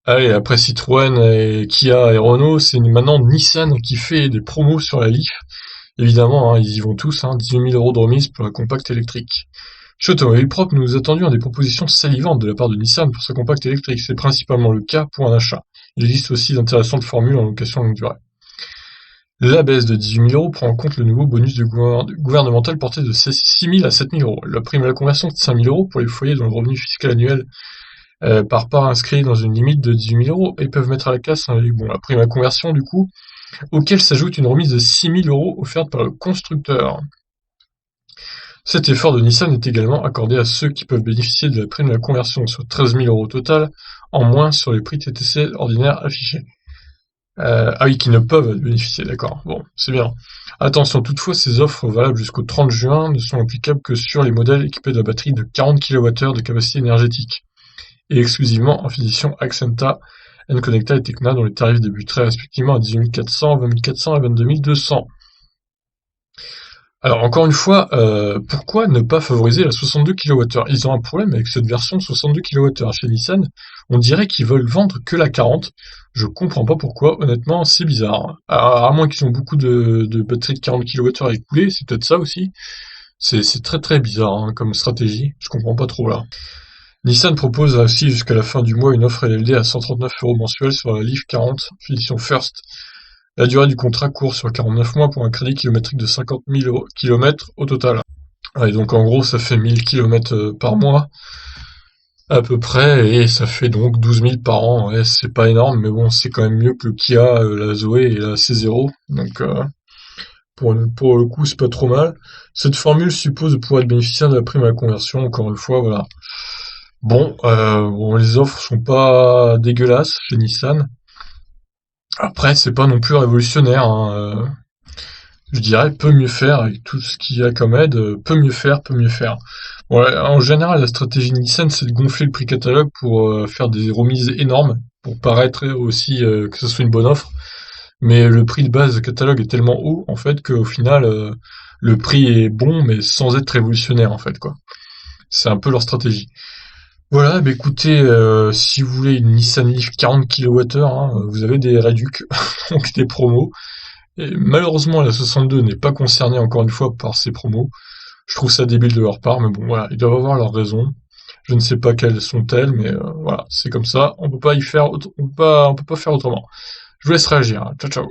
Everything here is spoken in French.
Allez, après Citroën et Kia et Renault, c'est maintenant Nissan qui fait des promos sur la Leaf. Évidemment, hein, ils y vont tous, hein, 18 000 € de remise pour la compacte électrique. Chez Automobile Propre, nous attendions des propositions salivantes de la part de Nissan pour sa compacte électrique. C'est principalement le cas pour un achat. Il existe aussi d'intéressantes formules en location longue durée. La baisse de 18 000 € prend en compte le nouveau bonus gouvernemental porté de 6 000 à 7 000 €. La prime à la conversion de 5 000 € pour les foyers dont le revenu fiscal annuel par part inscrit dans une limite de 18 000 € et peuvent mettre à la casse la prime à la conversion du coup, auquel s'ajoute une remise de 6 000 € offerte par le constructeur. Cet effort de Nissan est également accordé à ceux qui peuvent bénéficier de la prime à la conversion, soit 13 000 € au total, en moins sur les prix TTC ordinaires affichés. Ah oui, qui ne peuvent bénéficier, d'accord. Bon, c'est bien. Attention, toutefois, ces offres valables jusqu'au 30 juin ne sont applicables que sur les modèles équipés de la batterie de 40 kWh de capacité énergétique, et exclusivement en finition Accenta, N-Connecta et Tecna, dont les tarifs débuteraient respectivement à 18 400, 20 400 et 22 200. Alors encore une fois, pourquoi ne pas favoriser la 62 kWh? Ils ont un problème avec cette version 62 kWh chez Nissan. On dirait qu'ils veulent vendre que la 40. Je comprends pas pourquoi, honnêtement, c'est bizarre. À moins qu'ils ont beaucoup de batteries de 40 kWh à écouler, c'est peut-être ça aussi. C'est très très bizarre hein, comme stratégie, je comprends pas trop là. Nissan propose ainsi jusqu'à la fin du mois une offre LLD à 139 € mensuels sur la Leaf 40, finition First. La durée du contrat court sur 49 mois pour un crédit kilométrique de 50 000 km au total. Et donc en gros ça fait 1000 km par mois à peu près et ça fait donc 12 000 par an. Ouais, c'est pas énorme mais bon c'est quand même mieux que le Kia, la Zoé et la C0. Donc pour le coup c'est pas trop mal. Cette formule suppose de pouvoir être bénéficiaire de la prime à la conversion, encore une fois voilà. Bon, les offres sont pas dégueulasses chez Nissan. Après, c'est pas non plus révolutionnaire, hein, je dirais peut mieux faire avec tout ce qu'il y a comme aide, peut mieux faire, peut mieux faire. Ouais, en général, la stratégie de Nissan, c'est de gonfler le prix catalogue pour faire des remises énormes, pour paraître aussi que ce soit une bonne offre. Mais le prix de base catalogue est tellement haut, en fait, qu'au final, le prix est bon, mais sans être révolutionnaire, en fait, quoi. C'est un peu leur stratégie. Voilà, bah écoutez, si vous voulez une Nissan Leaf 40 kWh, hein, vous avez des réducs, donc des promos. Et malheureusement, la 62 n'est pas concernée encore une fois par ces promos. Je trouve ça débile de leur part, mais bon, voilà, ils doivent avoir leurs raisons. Je ne sais pas quelles sont-elles, mais voilà, c'est comme ça. On peut pas faire autrement. Je vous laisse réagir. Ciao, ciao.